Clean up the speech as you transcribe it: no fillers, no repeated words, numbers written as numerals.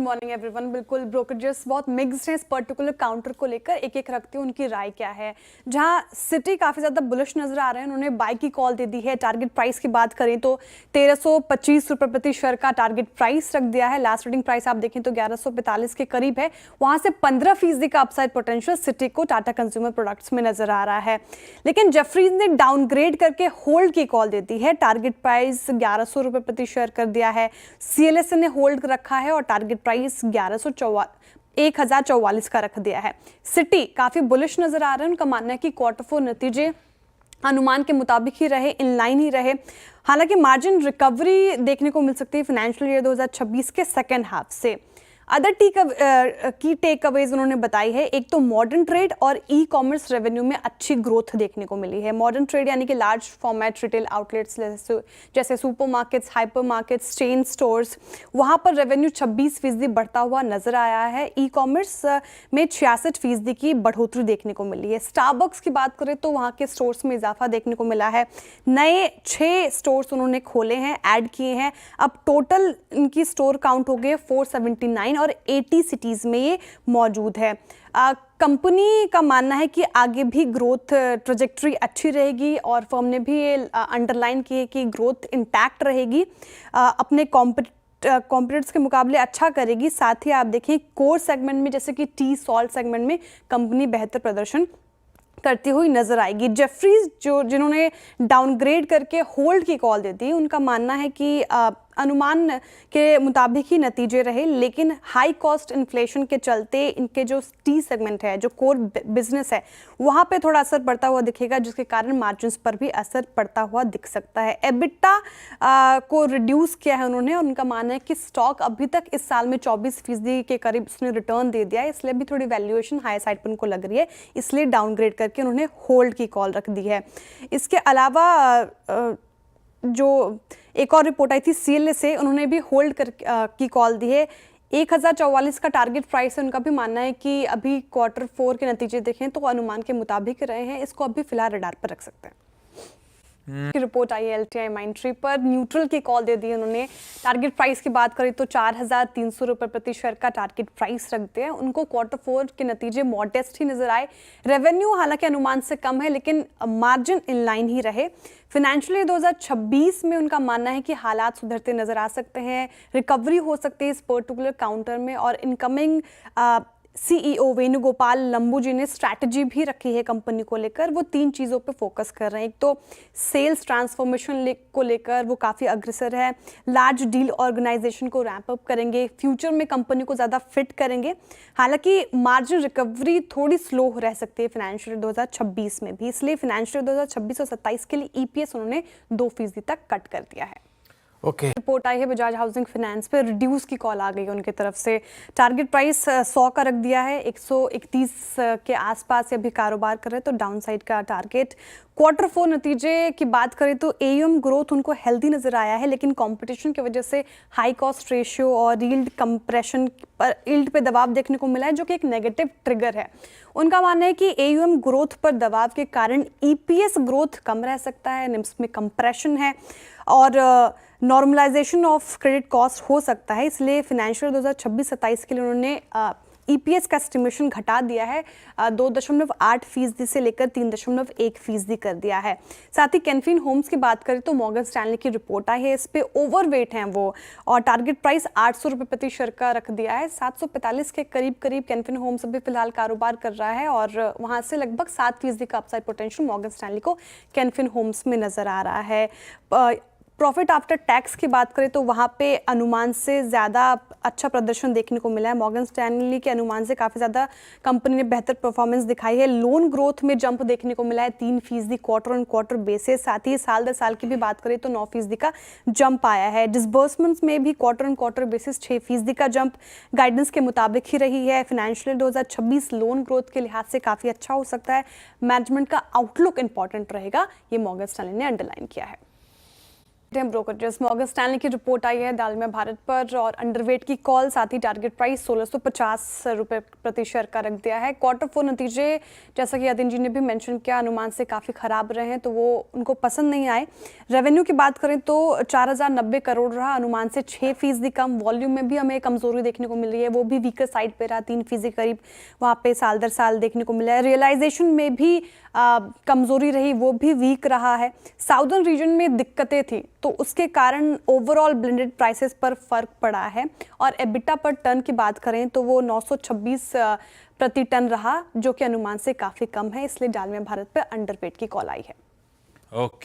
Morning everyone. बिल्कुल brokerages बहुत mixed हैं इस पर्टिकुलर काउंटर को लेकर, एक एक रखते हैं उनकी राय क्या है। जहां सिटी काफ़ी ज़्यादा बुलिश नजर आ रहे हैं, उन्होंने बाय की कॉल दे दी है। टारगेट प्राइस की बात करें तो 1325 रुपये प्रति शेयर का टारगेट प्राइस रख दिया है। लास्ट ट्रेडिंग प्राइस आप देखें तो 1145 के करीब है। वहां से 15% का अपसाइड पोटेंशियल सिटी को टाटा कंज्यूमर प्रोडक्ट्स में नजर आ रहा है। लेकिन जेफरीज ने डाउनग्रेड करके होल्ड की कॉल दे दी है। टारगेट प्राइस 1100 रुपये प्रति शेयर कर दिया है। CLSA ने होल्ड रखा है और टारगेट प्राइस 1044 का रख दिया है। सिटी काफी बुलिश नजर आ रहा है, उनका मानना है कि क्वार्टर 4 नतीजे अनुमान के मुताबिक ही रहे, इनलाइन ही रहे। हालांकि मार्जिन रिकवरी देखने को मिल सकती है फाइनेंशियल ईयर 2026 के सेकेंड हाफ से। अदर की टेक अवेज उन्होंने बताई है, एक तो मॉडर्न ट्रेड और ई कॉमर्स रेवेन्यू में अच्छी ग्रोथ देखने को मिली है। मॉडर्न ट्रेड यानी कि लार्ज फॉर्मेट रिटेल आउटलेट्स जैसे सुपरमार्केट्स, हाइपरमार्केट्स, चेन स्टोर्स, वहां पर रेवेन्यू 26% बढ़ता हुआ नजर आया है। ई कॉमर्स में 66% की बढ़ोतरी देखने को मिली है। स्टारबक्स की बात करें तो वहां के स्टोर्स में इजाफा देखने को मिला है। नए 6 स्टोर्स उन्होंने खोले हैं, ऐड किए हैं। अब टोटल इनकी स्टोर काउंट हो गए 479 और 80 सिटीज में ये मौजूद है। कंपनी का मानना है कि आगे भी ग्रोथ ट्रेजेक्टरी अच्छी रहेगी और फर्म ने भी ये अंडरलाइन की है कि ग्रोथ इंटैक्ट रहेगी, अपने कॉम्पिटिटर्स के मुकाबले अच्छा करेगी। साथ ही आप देखें कोर सेगमेंट में जैसे कि टी सॉल्ट सेगमेंट में कंपनी बेहतर प्रदर्शन करती हुई नजर आएगी। जेफरीज जिन्होंने डाउनग्रेड करके होल्ड की कॉल दे दी, उनका मानना है कि अनुमान के मुताबिक ही नतीजे रहे, लेकिन हाई कॉस्ट इन्फ्लेशन के चलते इनके जो टी सेगमेंट है, जो कोर बिजनेस है, वहाँ पे थोड़ा असर पड़ता हुआ दिखेगा, जिसके कारण मार्जिन्स पर भी असर पड़ता हुआ दिख सकता है। एबिटा को रिड्यूस किया है उन्होंने और उनका मानना है कि स्टॉक अभी तक इस साल में 24% के करीब उसने रिटर्न दे दिया है, इसलिए भी थोड़ी वैल्यूएशन हाई साइड पर उनको लग रही है, इसलिए डाउनग्रेड करके उन्होंने होल्ड की कॉल रख दी है। इसके अलावा जो एक और रिपोर्ट आई थी CLSA, उन्होंने भी होल्ड की कॉल दी है। 1044 का टारगेट प्राइस है। उनका भी मानना है कि अभी क्वार्टर 4 के नतीजे देखें तो अनुमान के मुताबिक रहे हैं, इसको अभी फिलहाल रडार पर रख सकते हैं। की रिपोर्ट आई है LTI माइंट्री पर, न्यूट्रल की कॉल दे दी उन्होंने। टारगेट प्राइस की बात करें तो 4300 रुपये प्रति शेयर का टारगेट प्राइस रखते हैं। उनको क्वार्टर 4 के नतीजे मॉडेस्ट ही नजर आए। रेवेन्यू हालांकि अनुमान से कम है, लेकिन मार्जिन इनलाइन ही रहे। फाइनेंशियल ईयर 2026 में उनका मानना है कि हालात सुधरते नजर आ सकते हैं, रिकवरी हो सकती है इस पर्टिकुलर काउंटर में। और इनकमिंग CEO वेणुगोपाल लंबू जी ने स्ट्रैटेजी भी रखी है कंपनी को लेकर। वो 3 चीज़ों पे फोकस कर रहे हैं। एक तो सेल्स ट्रांसफॉर्मेशन को लेकर वो काफ़ी अग्रसर है, लार्ज डील ऑर्गेनाइजेशन को रैंप अप करेंगे, फ्यूचर में कंपनी को ज़्यादा फिट करेंगे। हालांकि मार्जिन रिकवरी थोड़ी स्लो रह सकती है फाइनेंशियल 2026 में भी, इसलिए फाइनेंशियल 2026 और 27 के लिए EPS उन्होंने 2% तक कट कर दिया है। रिपोर्ट आई है बजाज हाउसिंग फाइनेंस पे, रिड्यूस की कॉल आ गई है उनकी तरफ से। टारगेट प्राइस 100 का रख दिया है, 131 के आसपास अभी कारोबार कर रहे हैं, तो डाउन साइड का टारगेट। क्वार्टर 4 नतीजे की बात करें तो AUM ग्रोथ उनको हेल्दी नजर आया है, लेकिन कंपटीशन की वजह से हाई कॉस्ट रेशियो और यील्ड कंप्रेशन पर यील्ड पे दबाव देखने को मिला है, जो कि एक नेगेटिव ट्रिगर है। उनका मानना है कि AUM ग्रोथ पर दबाव के कारण EPS ग्रोथ कम रह सकता है, निम्स में कंप्रेशन है और नॉर्मलाइजेशन ऑफ क्रेडिट कॉस्ट हो सकता है, इसलिए फाइनेंशियल 2026-27 के लिए उन्होंने EPS का एस्टिमेशन घटा दिया है, 2.8% से लेकर 3.1% कर दिया है। साथ ही कैनफिन होम्स की बात करें तो मॉर्गन स्टैनली की रिपोर्ट आई है, इस पे ओवरवेट हैं वो और टारगेट प्राइस 800 रुपये प्रति शेयर का रख दिया है। 745 के करीब कैनफिन होम्स अभी फिलहाल कारोबार कर रहा है और वहाँ से लगभग 7% का अपसाइड पोटेंशियल मॉर्गन स्टैनली को कैनफिन होम्स में नजर आ रहा है। प्रॉफिट आफ्टर टैक्स की बात करें तो वहाँ पे अनुमान से ज़्यादा अच्छा प्रदर्शन देखने को मिला है। मॉर्गन स्टैनली के अनुमान से काफ़ी ज़्यादा कंपनी ने बेहतर परफॉर्मेंस दिखाई है। लोन ग्रोथ में जंप देखने को मिला है 3% क्वार्टर ऑन क्वार्टर बेसिस। साथ ही साल दर साल की भी बात करें तो 9% का जंप आया है। डिसबर्समेंट्स में भी क्वार्टर ऑन क्वार्टर बेसिस 6% का जंप गाइडेंस के मुताबिक ही रही है। फाइनेंशियल 2026 लोन ग्रोथ के लिहाज से काफ़ी अच्छा हो सकता है। मैनेजमेंट का आउटलुक इंपॉर्टेंट रहेगा, ये मॉर्गन स्टैनली ने अंडरलाइन किया है। ब्रोकरेज मॉर्गन स्टैनली की रिपोर्ट आई है दालमिया भारत पर और अंडरवेट की कॉल, साथ ही टारगेट प्राइस 1650 रुपए प्रति शेयर का रख दिया है। क्वार्टर 4 नतीजे जैसा कि यतिन जी ने भी मेंशन किया, अनुमान से काफ़ी खराब रहे हैं तो वो उनको पसंद नहीं आए। रेवेन्यू की बात करें तो 4090 करोड़ रहा, अनुमान से 6% कम। वॉल्यूम में भी हमें कमजोरी देखने को मिल रही है, वो भी वीकर साइड पे रहा, 3% करीब वहाँ पे साल दर साल देखने को मिला है। रियलाइजेशन में भी कमजोरी रही, वो भी वीक रहा है। साउदर्न रीजन में दिक्कतें थी तो उसके कारण ओवरऑल ब्लेंडेड प्राइसेस पर फर्क पड़ा है। और एबिटा पर टन की बात करें तो वो 926 प्रति टन रहा, जो कि अनुमान से काफ़ी कम है, इसलिए डालमिया भारत पर अंडरवेट की कॉल आई है। ओके।